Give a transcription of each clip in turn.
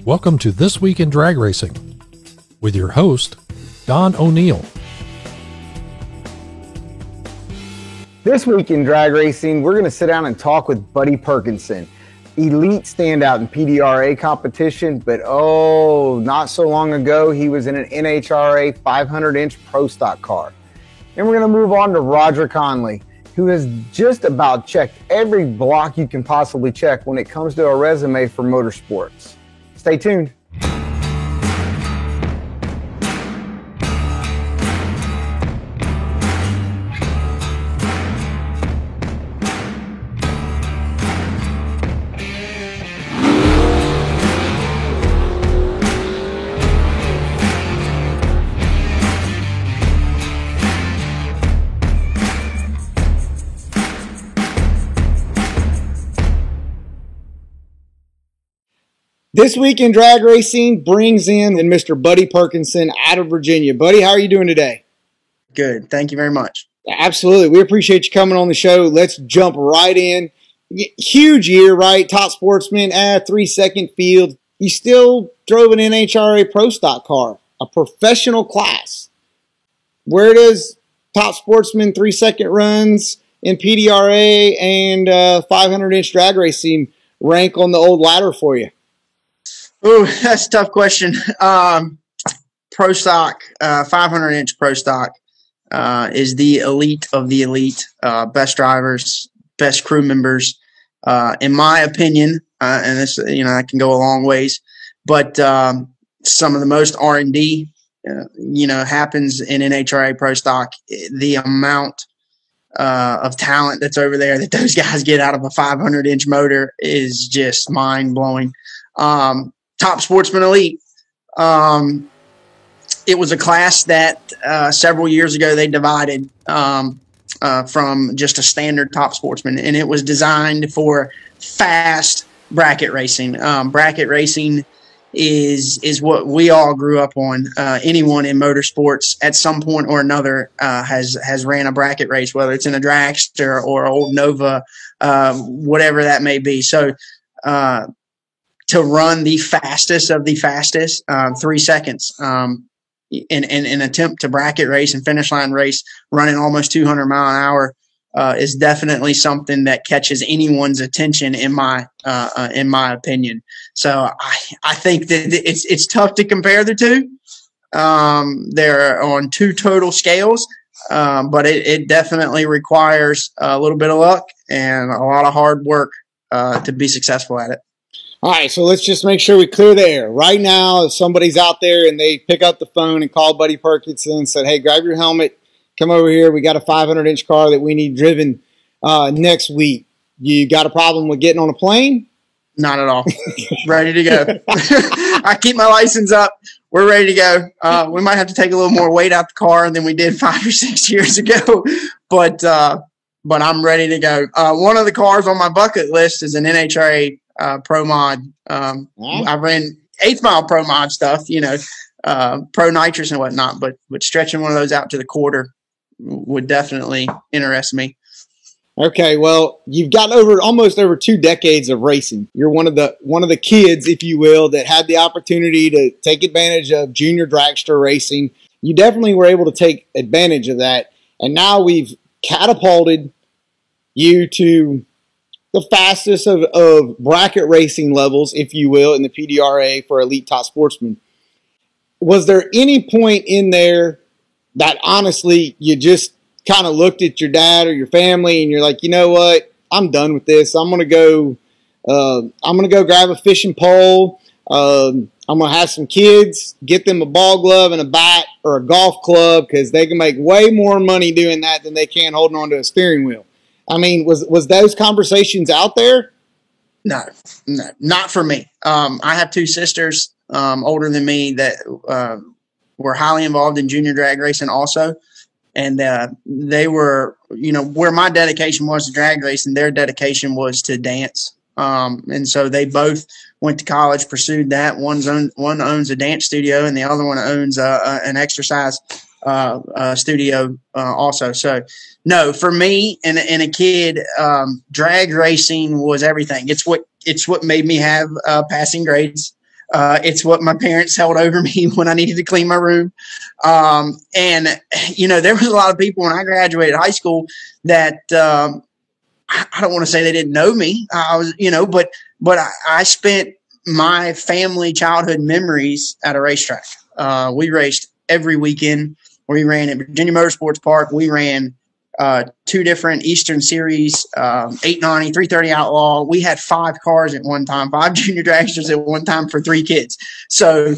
Welcome to This Week in Drag Racing with your host, Don O'Neill. This week in drag racing, we're going to sit down and talk with Buddy Perkinson, elite standout in PDRA competition, but not so long ago, he was in an NHRA 500-inch Pro Stock car. And we're going to move on to Roger Conley, who has just about checked every block you can possibly check when it comes to a resume for motorsports. Stay tuned. This week in drag racing brings in Mr. Buddy Perkinson out of Virginia. Buddy, how are you doing today? Good. Thank you very much. Absolutely. We appreciate you coming on the show. Let's jump right in. Huge year, right? Top sportsman, 3-second field. You still drove an NHRA Pro Stock car, a professional class. Where does top sportsman 3-second runs in PDRA and 500-inch drag racing rank on the old ladder for you? Ooh, that's a tough question. Pro Stock, 500-inch Pro Stock is the elite of the elite. Best drivers, best crew members, in my opinion. And this, I can go a long ways. But some of the most R&D, happens in NHRA Pro Stock. The amount of talent that's over there that those guys get out of a 500-inch motor is just mind-blowing. Top Sportsman Elite. It was a class that several years ago they divided from just a standard Top Sportsman, and it was designed for fast bracket racing. Bracket racing is what we all grew up on. Anyone in motorsports at some point or another has ran a bracket race, whether it's in a dragster or old Nova, whatever that may be. So to run the fastest of the fastest, 3 seconds, in an attempt to bracket race and finish line race, running almost 200 mile an hour, is definitely something that catches anyone's attention in my opinion. So I think that it's tough to compare the two. They're on two total scales, but it definitely requires a little bit of luck and a lot of hard work to be successful at it. All right, so let's just make sure we clear the air. Right now, if somebody's out there and they pick up the phone and call Buddy Perkinson and said, hey, grab your helmet, come over here. We got a 500-inch car that we need driven next week. You got a problem with getting on a plane? Not at all. Ready to go. I keep my license up. We're ready to go. We might have to take a little more weight out the car than we did 5 or 6 years ago, but I'm ready to go. One of the cars on my bucket list is an NHRA Pro Mod. I ran 8th mile Pro Mod stuff, Pro Nitrous and whatnot, but stretching one of those out to the quarter would definitely interest me. Okay, well, you've got almost over 2 decades of racing. You're one of the kids, if you will, that had the opportunity to take advantage of junior dragster racing. You definitely were able to take advantage of that, and now we've catapulted you to the fastest of bracket racing levels, if you will, in the PDRA for elite top sportsmen. Was there any point in there that honestly you just kind of looked at your dad or your family and you're like, you know what, I'm done with this. I'm gonna go grab a fishing pole. I'm gonna have some kids, get them a ball glove and a bat or a golf club because they can make way more money doing that than they can holding on to a steering wheel. I mean, was those conversations out there? No, not for me. I have 2 sisters older than me that were highly involved in junior drag racing also. And they were, where my dedication was to drag racing, their dedication was to dance. And so they both went to college, pursued that. One owns a dance studio and the other one owns an exercise studio also. So no, for me and a kid, drag racing was everything. It's what made me have passing grades. It's what my parents held over me when I needed to clean my room. And, there was a lot of people when I graduated high school that I don't want to say they didn't know me. I was, but I spent my family childhood memories at a racetrack. We raced every weekend. We ran at Virginia Motorsports Park. We ran 2 different Eastern Series, 890, 330 Outlaw. We had 5 cars at one time, 5 junior dragsters at one time for 3 kids. So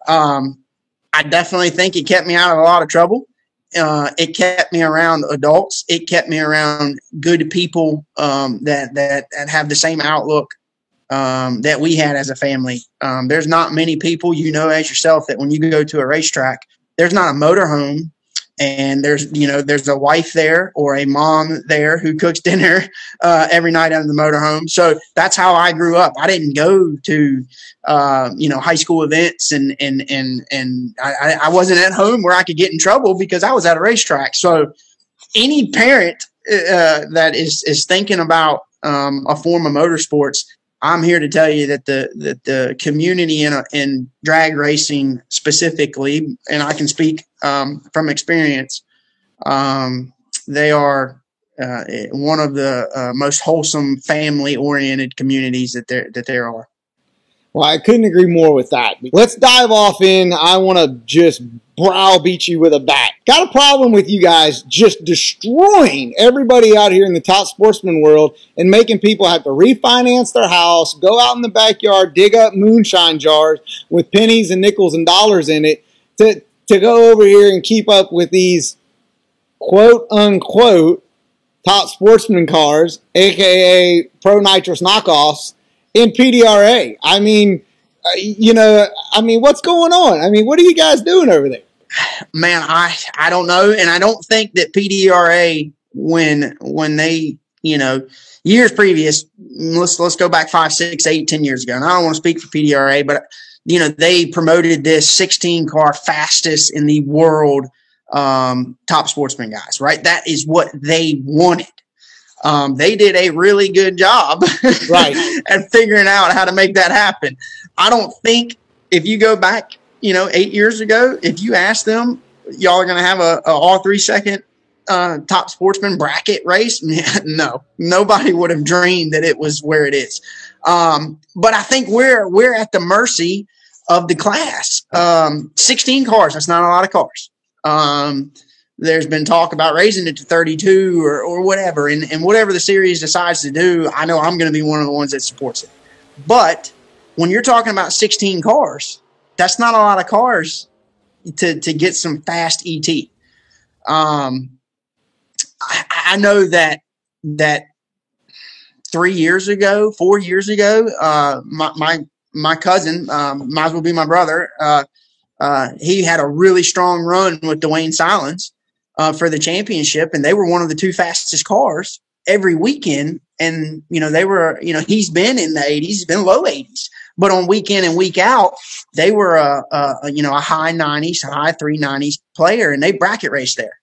I definitely think it kept me out of a lot of trouble. It kept me around adults. It kept me around good people that have the same outlook that we had as a family. There's not many people, as yourself, that when you go to a racetrack, there's not a motorhome and there's a wife there or a mom there who cooks dinner every night out of the motorhome. So that's how I grew up. I didn't go to high school events and I wasn't at home where I could get in trouble because I was at a racetrack. So any parent that is thinking about a form of motorsports, I'm here to tell you that the community in drag racing specifically, and I can speak from experience, they are one of the most wholesome, family-oriented communities that there are. Well, I couldn't agree more with that. Let's dive off in. I want to just browbeat you with a bat. Got a problem with you guys just destroying everybody out here in the top sportsman world and making people have to refinance their house, go out in the backyard, dig up moonshine jars with pennies and nickels and dollars in it to go over here and keep up with these quote-unquote top sportsman cars, a.k.a. Pro Nitrous knockoffs, in PDRA. I mean, what's going on? What are you guys doing over there? Man, I don't know. And I don't think that PDRA, when they, years previous, let's go back 5, 6, 8, 10 years ago. And I don't want to speak for PDRA, but, they promoted this 16-car fastest in the world top sportsman guys, right? That is what they wanted. They did a really good job right. at figuring out how to make that happen. I don't think if you go back, 8 years ago, if you ask them, y'all are going to have a all 3 second top sportsman bracket race. No, nobody would have dreamed that it was where it is. But I think we're at the mercy of the class. 16 cars. That's not a lot of cars. There's been talk about raising it to 32 or whatever. And whatever the series decides to do, I know I'm going to be one of the ones that supports it. But when you're talking about 16 cars, that's not a lot of cars to get some fast ET. I know that 3 years ago, 4 years ago, my cousin, might as well be my brother, he had a really strong run with Dwayne Silence for the championship, and they were one of the 2 fastest cars every weekend. And, they were, he's been in the 80s, he's been low 80s, but on week in and week out, they were a high 90s, high 390s player, and they bracket raced there.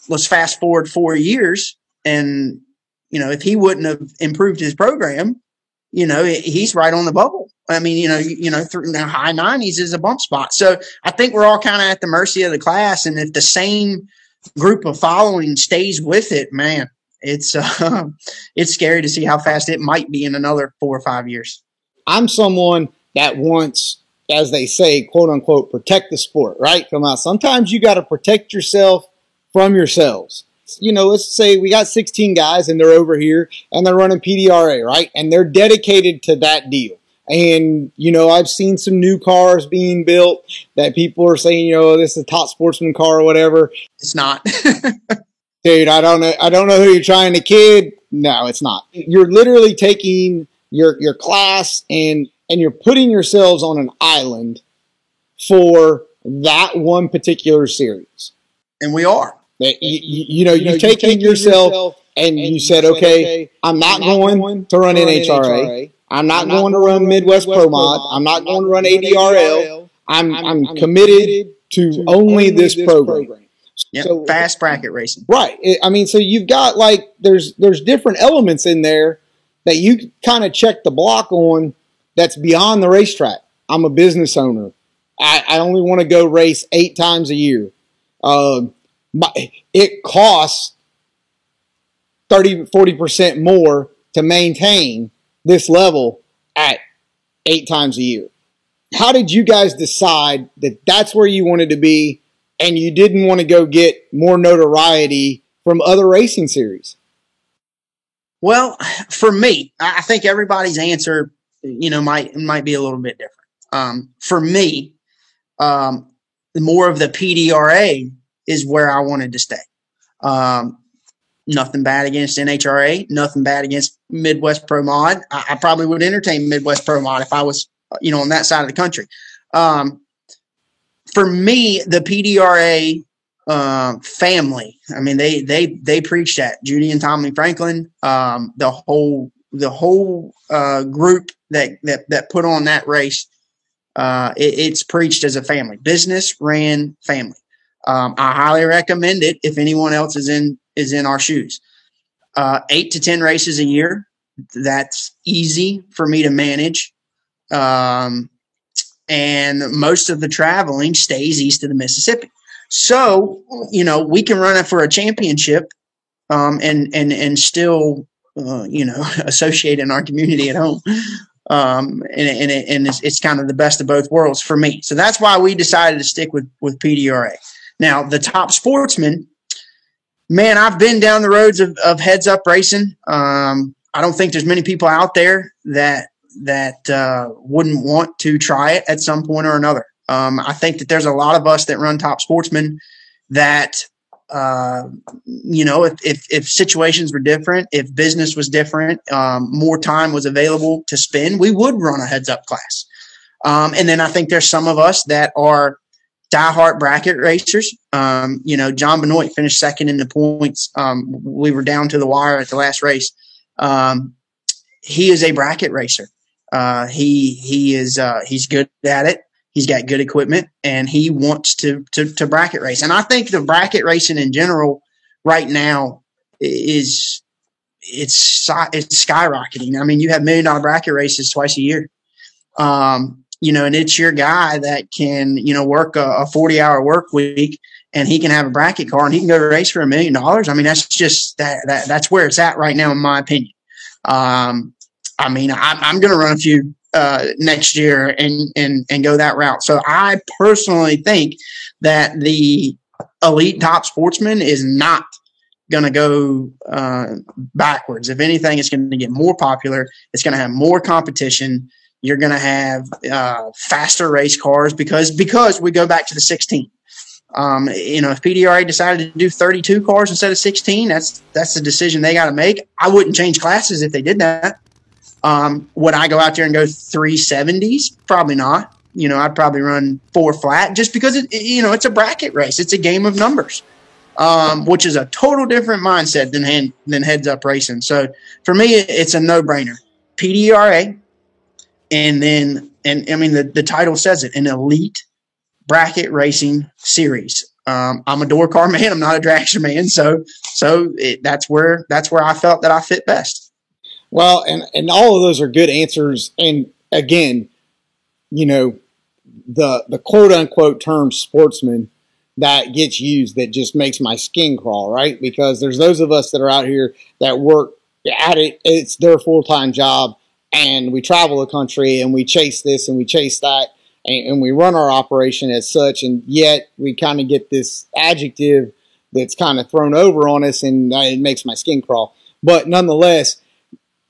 Let's fast forward 4 years, and, if he wouldn't have improved his program, he's right on the bubble. Through the high 90s is a bump spot. So I think we're all kind of at the mercy of the class. And if the same group of following stays with it, man, it's scary to see how fast it might be in another 4 or 5 years. I'm someone that wants, as they say, quote unquote, protect the sport, right? Come out. Sometimes you got to protect yourself from yourselves. Let's say we got 16 guys and they're over here and they're running PDRA, right? And they're dedicated to that deal. And, I've seen some new cars being built that people are saying, this is a top sportsman car or whatever. It's not. Dude, I don't know who you're trying to kid. No, it's not. You're literally taking your class and you're putting yourselves on an island for that one particular series. And we are. You've taken yourself and you said, okay, I'm not going to run NHRA. I'm not going to run Midwest Pro Mod. I'm not going to run ADRL. I'm committed to only this program. Yep. So, fast bracket racing. Right. So you've got there's different elements in there that you kind of check the block on that's beyond the racetrack. I'm a business owner. I only want to go race 8 times a year. It costs 30-40% more to maintain this level at 8 times a year. How did you guys decide that that's where you wanted to be and you didn't want to go get more notoriety from other racing series? Well, for me, I think everybody's answer, might be a little bit different. For me, more of the PDRA is where I wanted to stay. Nothing bad against NHRA, nothing bad against Midwest Pro Mod. I probably would entertain Midwest Pro Mod if I was, on that side of the country. For me, the PDRA family, I mean, they preach that. Judy and Tommy Franklin, the whole group that put on that race, it's preached as a family. Business ran family. I highly recommend it if anyone else is in our shoes. 8 to 10 races a year. That's easy for me to manage. And most of the traveling stays east of the Mississippi. So, we can run it for a championship, and still, associate in our community at home. And it's kind of the best of both worlds for me. So that's why we decided to stick with PDRA. Now, the top sportsman, man, I've been down the roads of heads up racing. I don't think there's many people out there that wouldn't want to try it at some point or another. I think that there's a lot of us that run top sportsmen that, if situations were different, if business was different, more time was available to spend, we would run a heads up class. And then I think there's some of us that are diehard bracket racers. John Benoit finished second in the points. We were down to the wire at the last race. He is a bracket racer. He's good at it. He's got good equipment, and he wants to bracket race. And I think the bracket racing in general right now it's skyrocketing. I mean, you have $1 million bracket races twice a year. And it's your guy that can, work a 40-hour work week, and he can have a bracket car and he can go race for $1 million. I mean, that's just that's where it's at right now, in my opinion. I'm going to run a few next year and go that route. So I personally think that the elite top sportsman is not going to go backwards. If anything, it's going to get more popular. It's going to have more competition. You're going to have faster race cars because we go back to the 16. If PDRA decided to do 32 cars instead of 16, that's the decision they got to make. I wouldn't change classes if they did that. Would I go out there and go 370s? Probably not. I'd probably run 4 flat just because it's a bracket race. It's a game of numbers, which is a total different mindset than heads up racing. So for me, it's a no-brainer. PDRA. And then, the title says it, an elite bracket racing series. I'm a door car man. I'm not a dragster man. So that's where I felt that I fit best. Well, and all of those are good answers. And again, the quote unquote term sportsman that gets used that just makes my skin crawl, right? Because there's those of us that are out here that work at it. It's their full-time job. And we travel the country and we chase this and we chase that and we run our operation as such. And yet we kind of get this adjective that's kind of thrown over on us, and it makes my skin crawl. But nonetheless,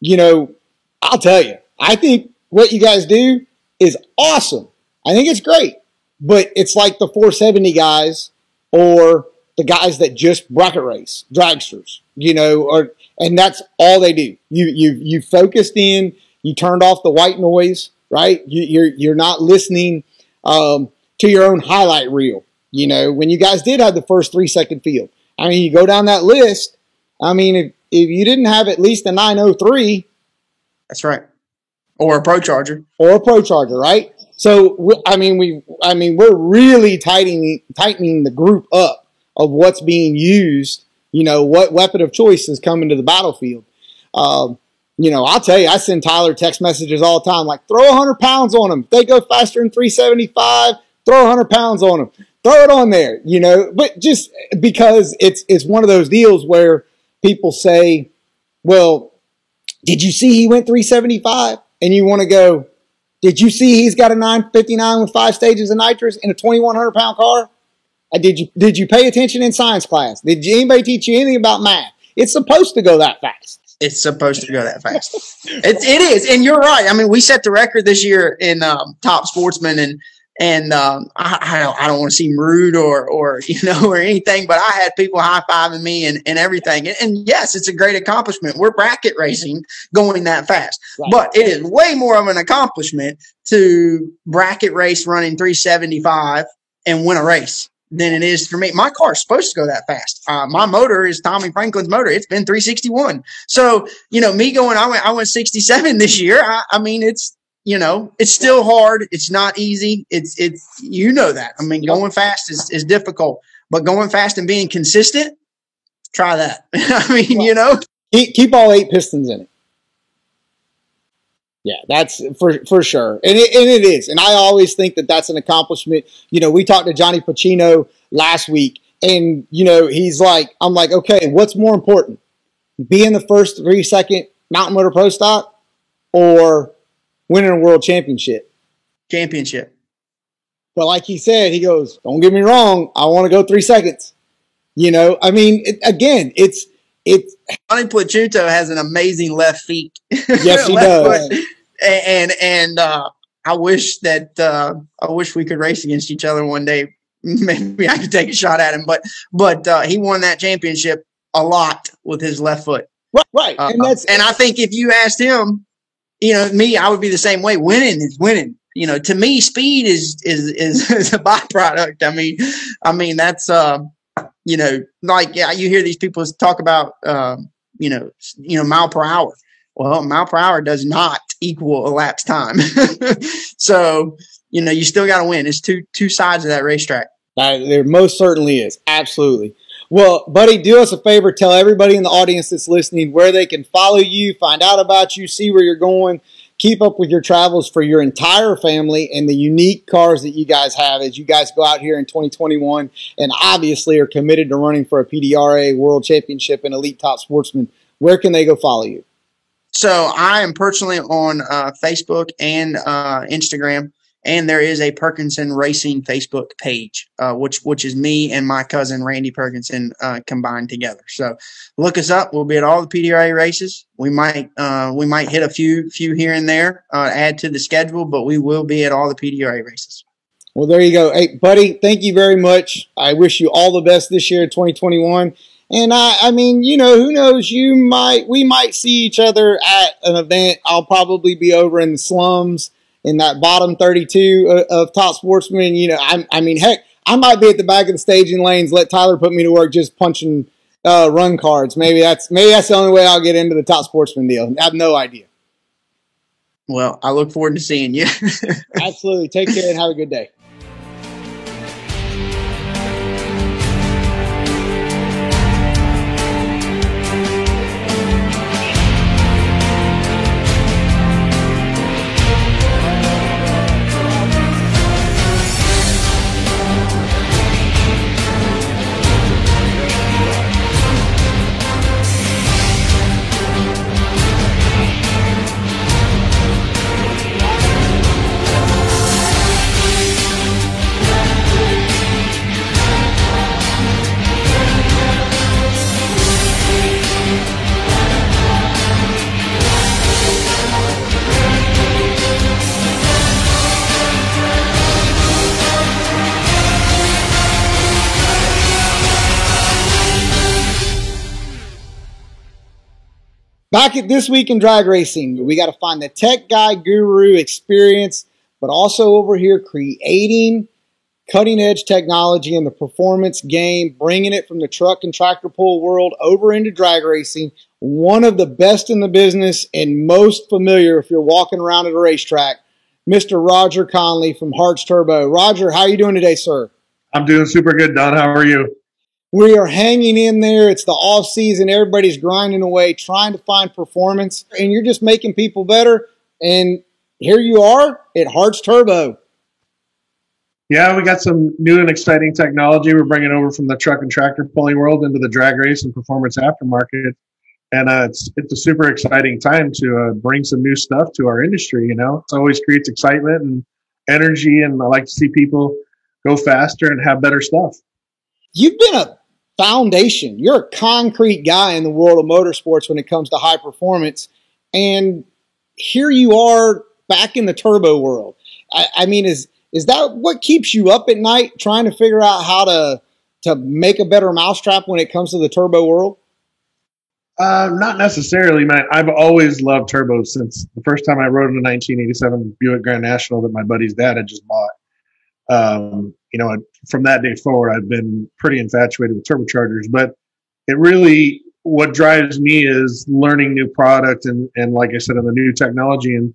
I'll tell you, I think what you guys do is awesome. I think it's great. But it's like the 470 guys or the guys that just bracket race, dragsters, and that's all they do. You focused in. You turned off the white noise, right? You're not listening to your own highlight reel. When you guys did have the first 3-second field, you go down that list. If you didn't have at least a 903, that's right, or a Pro Charger, right? So we're really tightening the group up of what's being used. What weapon of choice is coming to the battlefield. I'll tell you, I send Tyler text messages all the time, like throw 100 pounds on them. If they go faster than 375, throw 100 pounds on them. Throw it on there, but just because it's one of those deals where people say, well, did you see he went 375? And you want to go, did you see he's got a 959 with 5 stages of nitrous in a 2,100 pound car? Did you pay attention in science class? Did anybody teach you anything about math? It's supposed to go that fast. It's supposed to go that fast. It is. And you're right. I mean, we set the record this year in Top Sportsman, and I don't want to seem rude or anything, but I had people high-fiving me and everything. And yes, it's a great accomplishment. We're bracket racing going that fast. Right. But it is way more of an accomplishment to bracket race running 375 and win a race than it is for me. My car's supposed to go that fast. My motor is Tommy Franklin's motor. It's been 361. So, me going, I went 67 this year. I mean, it's still hard. It's not easy. It's that. I mean, going fast is difficult, but going fast and being consistent, try that. I mean, keep all 8 pistons in it. Yeah, that's for sure. And it is. And I always think that that's an accomplishment. We talked to Johnny Pacino last week, and, he's like, I'm like, okay, what's more important? Being the first 3-second Mountain Motor Pro Stock or winning a world championship? Championship. But like he said, he goes, don't get me wrong, I want to go 3 seconds. I mean, it's Johnny Pacino has an amazing left feet. Yes, he does. And I wish we could race against each other one day. Maybe I could take a shot at him, but he won that championship a lot with his left foot. Right. And I think if you asked him, me, I would be the same way. Winning is winning. To me, speed is a byproduct. I mean that's you hear these people talk about mile per hour. Well, mile per hour does not equal elapsed time. So, you still got to win. It's two sides of that racetrack. There most certainly is. Absolutely. Well, buddy, do us a favor. Tell everybody in the audience that's listening where they can follow you, find out about you, see where you're going, keep up with your travels for your entire family and the unique cars that you guys have as you guys go out here in 2021 and obviously are committed to running for a PDRA World Championship and Elite Top Sportsman. Where can they go follow you? So I am personally on Facebook and Instagram. And there is a Perkinson Racing Facebook page, which is me and my cousin Randy Perkinson combined together. So look us up. We'll be at all the PDRA races. We might hit a few here and there, add to the schedule, but we will be at all the PDRA races. Well, there you go. Hey, buddy, thank you very much. I wish you all the best this year, 2021. And I mean, who knows? We might see each other at an event. I'll probably be over in the slums in that bottom 32 of Top Sportsman. I mean, heck, I might be at the back of the staging lanes, let Tyler put me to work just punching run cards. Maybe that's the only way I'll get into the Top Sportsman deal. I have no idea. Well, I look forward to seeing you. Absolutely. Take care and have a good day. Back at This Week in Drag Racing, we got to find the tech guy guru experience, but also over here creating cutting-edge technology in the performance game, bringing it from the truck and tractor pull world over into drag racing. One of the best in the business and most familiar if you're walking around at a racetrack, Mr. Roger Conley from Harts Turbo. Roger, how are you doing today, sir? I'm doing super good, Don. How are you? We are hanging in there. It's the off season. Everybody's grinding away, trying to find performance, and you're just making people better. And here you are at Hartz Turbo. Yeah, we got some new and exciting technology we're bringing over from the truck and tractor pulling world into the drag race and performance aftermarket. And it's a super exciting time to bring some new stuff to our industry. You know, it always creates excitement and energy, and I like to see people go faster and have better stuff. You've been a foundation. You're a concrete guy in the world of motorsports when it comes to high performance. And here you are back in the turbo world. I mean, is that what keeps you up at night, trying to figure out how to make a better mousetrap when it comes to the turbo world? Not necessarily, man. I've always loved turbos since the first time I rode in a 1987 Buick Grand National that my buddy's dad had just bought. You know, from that day forward, I've been pretty infatuated with turbochargers. But it really, what drives me is learning new product and like I said, in the new technology, and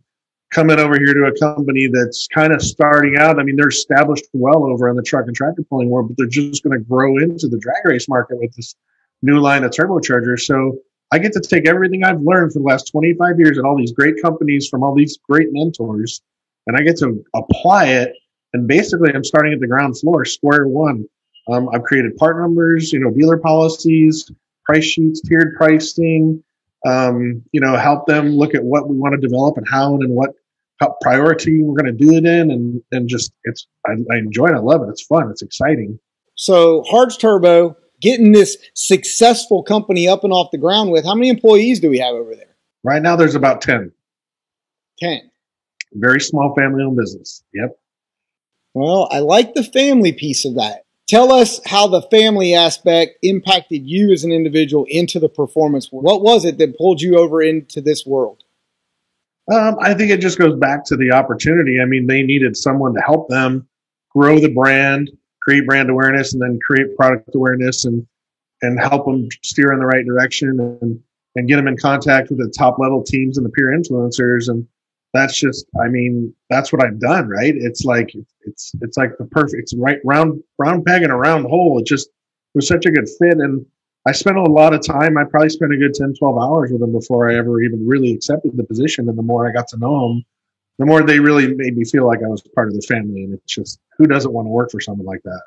coming over here to a company that's kind of starting out. I mean, they're established well over in the truck and tractor pulling world, but they're just going to grow into the drag race market with this new line of turbochargers. So I get to take everything I've learned for the last 25 years at all these great companies from all these great mentors, and I get to apply it. And basically, I'm starting at the ground floor, square one. I've created part numbers, you know, dealer policies, price sheets, tiered pricing, you know, help them look at what we want to develop and how and in what priority we're going to do it in. And just, I enjoy it. I love it. It's fun. It's exciting. So Hartz Turbo, getting this successful company up and off the ground with, how many employees do we have over there? Right now, there's about 10. 10. Very small family-owned business. Yep. Well, I like the family piece of that. Tell us how the family aspect impacted you as an individual into the performance world. What was it that pulled you over into this world? I think it just goes back to the opportunity. I mean, they needed someone to help them grow the brand, create brand awareness, and then create product awareness and help them steer in the right direction and get them in contact with the top level teams and the peer influencers. And that's just, I mean, that's what I've done, right? It's like the perfect, it's right round peg in a round hole. It was such a good fit. And I spent a lot of time. I probably spent a good 10, 12 hours with them before I ever even really accepted the position. And the more I got to know them, the more they really made me feel like I was part of the family. And it's just, who doesn't want to work for someone like that?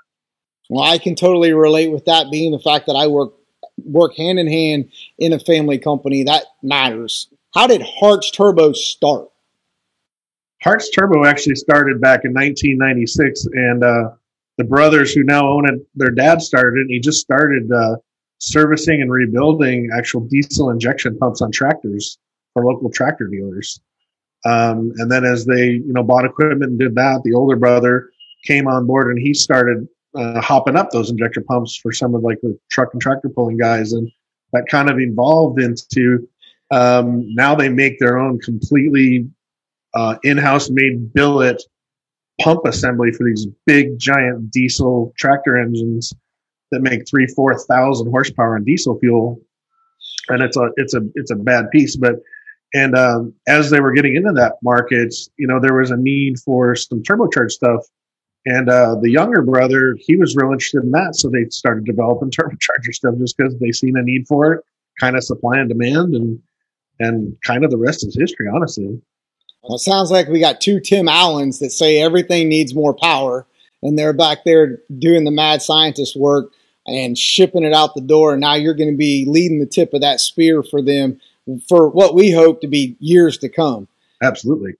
Well, I can totally relate with that, being the fact that I work hand in hand in a family company. That matters. How did Hartz Turbo start? Hartz Turbo actually started back in 1996, and the brothers who now own it, their dad started it, and he just started servicing and rebuilding actual diesel injection pumps on tractors for local tractor dealers. And then as they, you know, bought equipment and did that, the older brother came on board and he started hopping up those injection pumps for some of like the truck and tractor pulling guys. And that kind of evolved into now they make their own completely in-house made billet pump assembly for these big giant diesel tractor engines that make 3,000-4,000 horsepower in diesel fuel. And it's a bad piece, but as they were getting into that market, you know, there was a need for some turbocharged stuff. And the younger brother, he was real interested in that. So they started developing turbocharger stuff just because they seen a need for it, kind of supply and demand, and kind of the rest is history, honestly. Well, it sounds like we got two Tim Allens that say everything needs more power, and they're back there doing the mad scientist work and shipping it out the door. And now you're going to be leading the tip of that spear for them for what we hope to be years to come. Absolutely.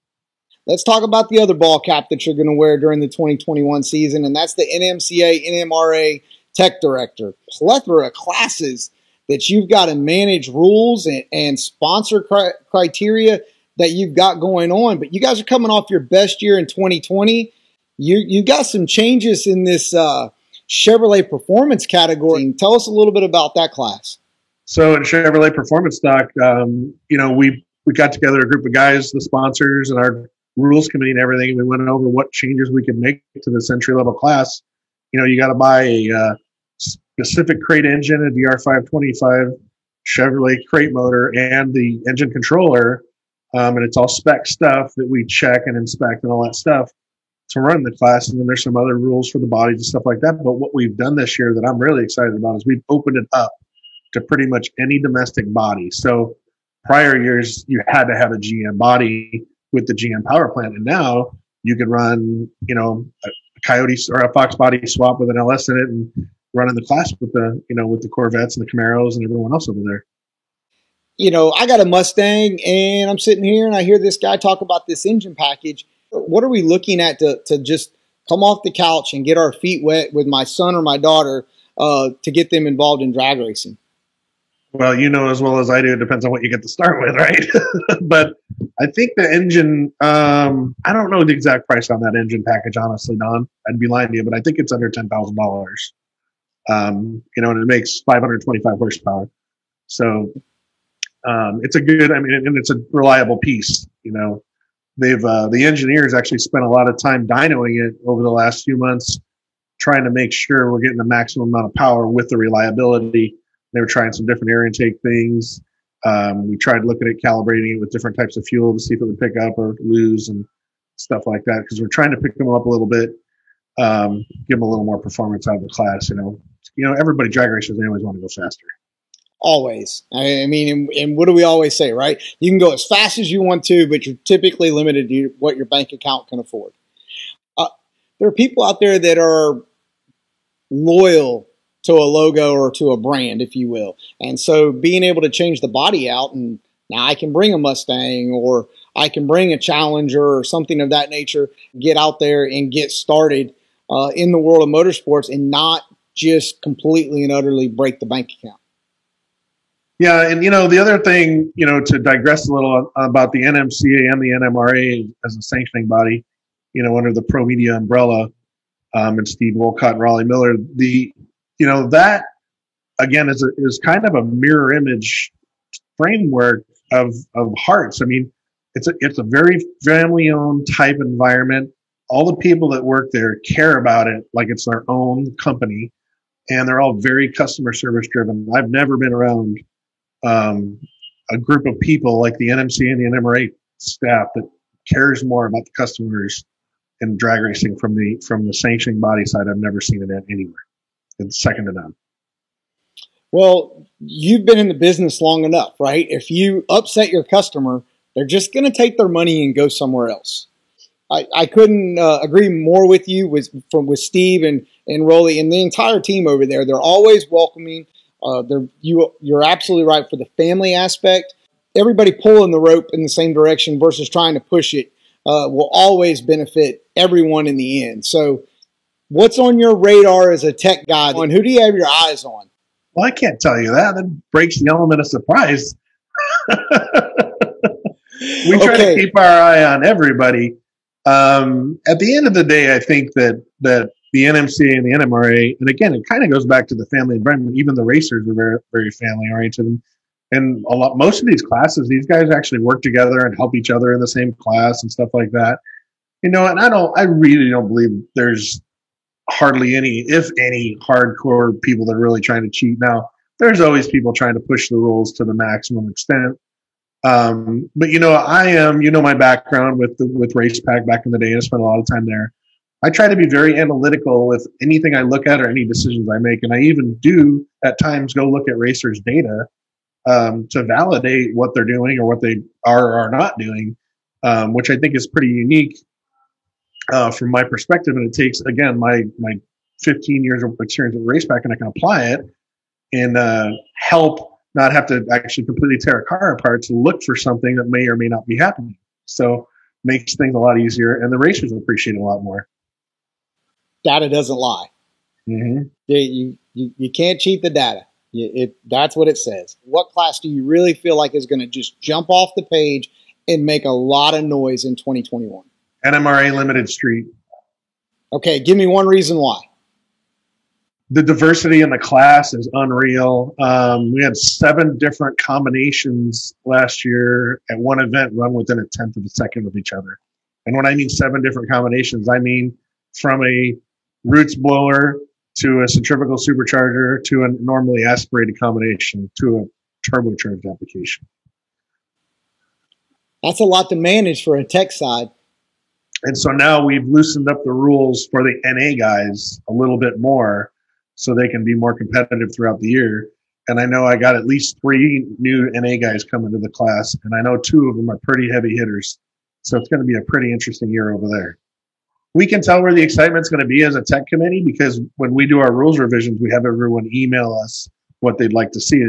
Let's talk about the other ball cap that you're going to wear during the 2021 season, and that's the NMCA NMRA Tech Director. Plethora of classes that you've got to manage, rules and sponsor criteria that you've got going on. But you guys are coming off your best year in 2020. You got some changes in this Chevrolet Performance category. Tell us a little bit about that class. So in Chevrolet Performance Stock, you know, we got together a group of guys, the sponsors and our rules committee and everything. And we went over what changes we could make to this entry level class. You know, you got to buy a specific crate engine, a DR525 Chevrolet crate motor, and the engine controller. And it's all spec stuff that we check and inspect and all that stuff. to run the class. And then there's some other rules for the bodies and stuff like that. But what we've done this year that I'm really excited about is we've opened it up to pretty much any domestic body. So prior years, you had to have a GM body with the GM power plant. And now you can run, a Coyote or a Fox body swap with an LS in it and run in the class with the Corvettes and the Camaros and everyone else over there. I got a Mustang and I'm sitting here and I hear this guy talk about this engine package. What are we looking at to just come off the couch and get our feet wet with my son or my daughter to get them involved in drag racing? Well, as well as I do, it depends on what you get to start with, right? But I think the engine, I don't know the exact price on that engine package, honestly, Don. I'd be lying to you, but I think it's under $10,000. And it makes 525 horsepower. So it's a good, and it's a reliable piece. The engineers actually spent a lot of time dynoing it over the last few months, trying to make sure we're getting the maximum amount of power with the reliability. They were trying some different air intake things. We tried looking at calibrating it with different types of fuel to see if it would pick up or lose and stuff like that, because we're trying to pick them up a little bit, give them a little more performance out of the class. Everybody drag racers, they always want to go faster. Always. And what do we always say, right? You can go as fast as you want to, but you're typically limited to what your bank account can afford. There are people out there that are loyal to a logo or to a brand, if you will. And so being able to change the body out, and now I can bring a Mustang or I can bring a Challenger or something of that nature, get out there and get started in the world of motorsports and not just completely and utterly break the bank account. Yeah, and the other thing, to digress a little about the NMCA and the NMRA as a sanctioning body, under the Pro Media umbrella, and Steve Wolcott and Raleigh Miller, that again is kind of a mirror image framework of Hearts. It's a very family owned type environment. All the people that work there care about it like it's their own company, and they're all very customer service driven. I've never been around a group of people like the NMC and the NMRA staff that cares more about the customers in drag racing from the sanctioning body side. I've never seen it anywhere. It's second to none. Well, you've been in the business long enough, right? If you upset your customer, they're just going to take their money and go somewhere else. I couldn't agree more with you with Steve and Rolly and the entire team over there. They're always welcoming. You're absolutely right for the family aspect. Everybody pulling the rope in the same direction versus trying to push it will always benefit everyone in the end. So what's on your radar as a tech guy? And who do you have your eyes on? Well, I can't tell you that. That breaks the element of surprise. We try to keep our eye on everybody. At the end of the day, I think that the NMCA and the NMRA, and again, it kind of goes back to the family environment. Even the racers are very, very family oriented, and most of these classes, these guys actually work together and help each other in the same class and stuff like that. And I really don't believe there's hardly any, if any, hardcore people that are really trying to cheat. Now, there's always people trying to push the rules to the maximum extent. But I am, my background with RacePak back in the day, and I spent a lot of time there. I try to be very analytical with anything I look at or any decisions I make. And I even do at times go look at racers' data to validate what they're doing or what they are or are not doing, which I think is pretty unique from my perspective. And it takes, again, my 15 years of experience with RacePak, and I can apply it and help not have to actually completely tear a car apart to look for something that may or may not be happening. So makes things a lot easier, and the racers will appreciate it a lot more. Data doesn't lie. Mm-hmm. You can't cheat the data. That's what it says. What class do you really feel like is going to just jump off the page and make a lot of noise in 2021? NMRA Limited Street. Okay, give me one reason why. The diversity in the class is unreal. We had 7 different combinations last year at one event run within a tenth of a second of each other. And when I mean 7 different combinations, I mean from a roots blower to a centrifugal supercharger to a normally aspirated combination to a turbocharged application. That's a lot to manage for a tech side. And so now we've loosened up the rules for the NA guys a little bit more so they can be more competitive throughout the year. And I know I got at least 3 new NA guys coming to the class, and I know 2 of them are pretty heavy hitters. So it's going to be a pretty interesting year over there. We can tell where the excitement's going to be as a tech committee, because when we do our rules revisions, we have everyone email us what they'd like to see,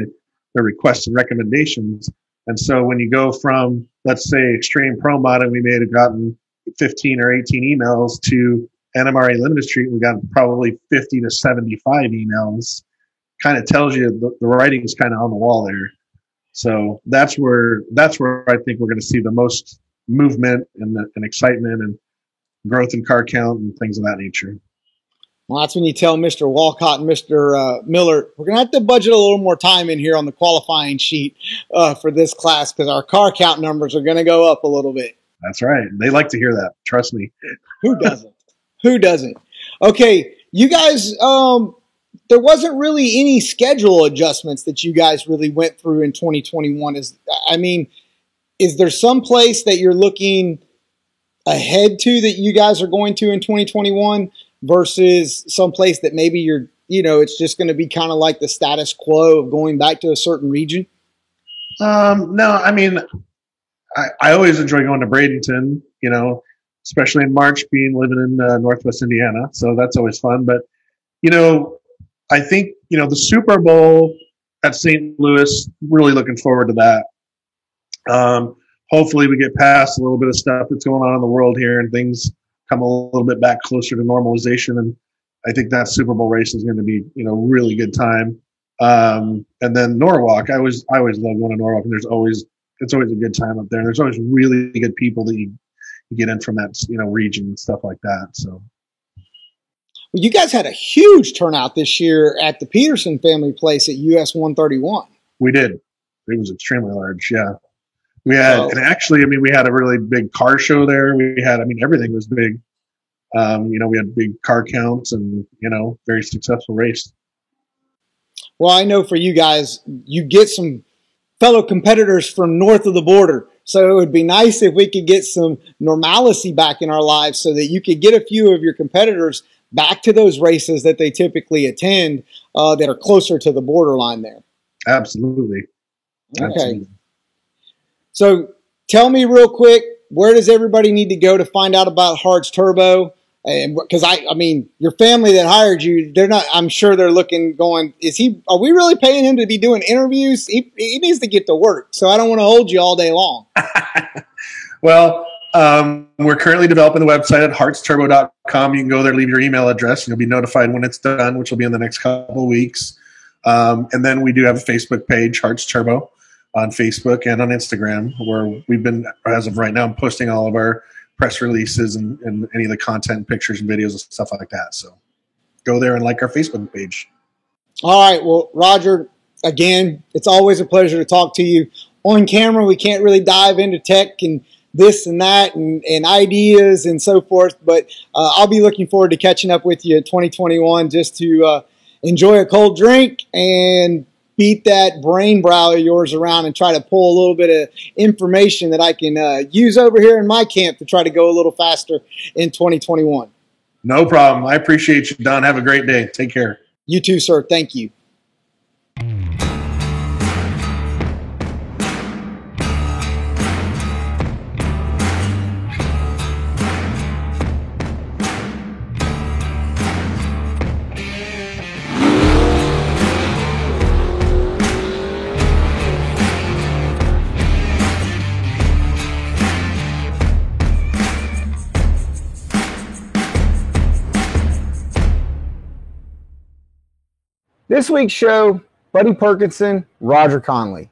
their requests and recommendations. And so when you go from, let's say, Extreme Pro Mod, and we may have gotten 15 or 18 emails, to NMRA Limited Street, we got probably 50 to 75 emails. Kind of tells you the writing is kind of on the wall there. So that's where I think we're going to see the most movement and excitement and growth in car count and things of that nature. Well, that's when you tell Mr. Walcott and Mr. Miller, we're going to have to budget a little more time in here on the qualifying sheet for this class, because our car count numbers are going to go up a little bit. That's right. They like to hear that. Trust me. Who doesn't? Who doesn't? Okay, you guys, there wasn't really any schedule adjustments that you guys really went through in 2021. Is there some place that you're looking ahead to that you guys are going to in 2021 versus some place that maybe it's just going to be kind of like the status quo of going back to a certain region? No, I always enjoy going to Bradenton, especially in March, living in Northwest Indiana. So that's always fun. But, I think, the Super Bowl at St. Louis, really looking forward to that. Hopefully we get past a little bit of stuff that's going on in the world here and things come a little bit back closer to normalization. And I think that Super Bowl race is going to be, really good time. And then Norwalk, I always love going to Norwalk, and it's always a good time up there. There's always really good people that you get in from that, region and stuff like that. So. Well, you guys had a huge turnout this year at the Peterson family place at US 131. We did. It was extremely large. Yeah. We had, and actually, we had a really big car show there. We had, everything was big. We had big car counts and, very successful race. Well, I know for you guys, you get some fellow competitors from north of the border. So it would be nice if we could get some normalcy back in our lives so that you could get a few of your competitors back to those races that they typically attend that are closer to the borderline there. Absolutely. Okay. Absolutely. So tell me real quick, where does everybody need to go to find out about Hartz Turbo? And because your family that hired you, I'm sure they're looking, going, are we really paying him to be doing interviews? He needs to get to work. So I don't want to hold you all day long. Well, we're currently developing the website at hartzturbo.com. You can go there, leave your email address, and you'll be notified when it's done, which will be in the next couple of weeks. And then we do have a Facebook page, Hartz Turbo, on Facebook and on Instagram, where we've been, as of right now, posting all of our press releases and any of the content, pictures and videos and stuff like that. So go there and like our Facebook page. All right. Well, Roger, again, it's always a pleasure to talk to you. On camera, we can't really dive into tech and this and that and ideas and so forth, but I'll be looking forward to catching up with you in 2021 just to enjoy a cold drink and beat that brain brow of yours around and try to pull a little bit of information that I can use over here in my camp to try to go a little faster in 2021. No problem. I appreciate you, Don. Have a great day. Take care. You too, sir. Thank you. This week's show, Buddy Perkinson, Roger Conley.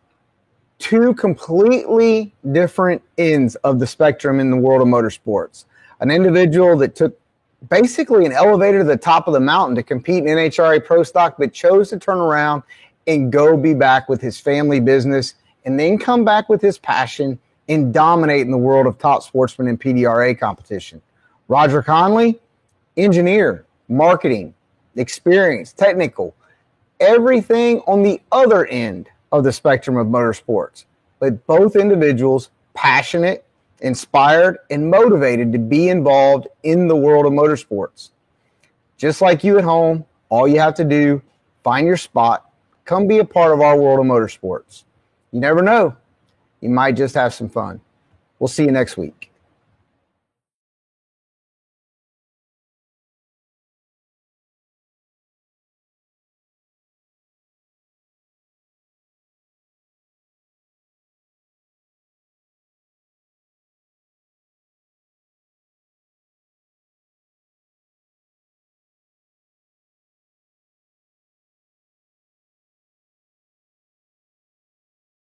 Two completely different ends of the spectrum in the world of motorsports. An individual that took basically an elevator to the top of the mountain to compete in NHRA Pro Stock, but chose to turn around and go be back with his family business and then come back with his passion and dominate in the world of top sportsman and PDRA competition. Roger Conley, engineer, marketing, experience, technical, everything on the other end of the spectrum of motorsports. But both individuals passionate, inspired, and motivated to be involved in the world of motorsports. Just like you at home, all you have to do, find your spot, come be a part of our world of motorsports. You never know. You might just have some fun. We'll see you next week.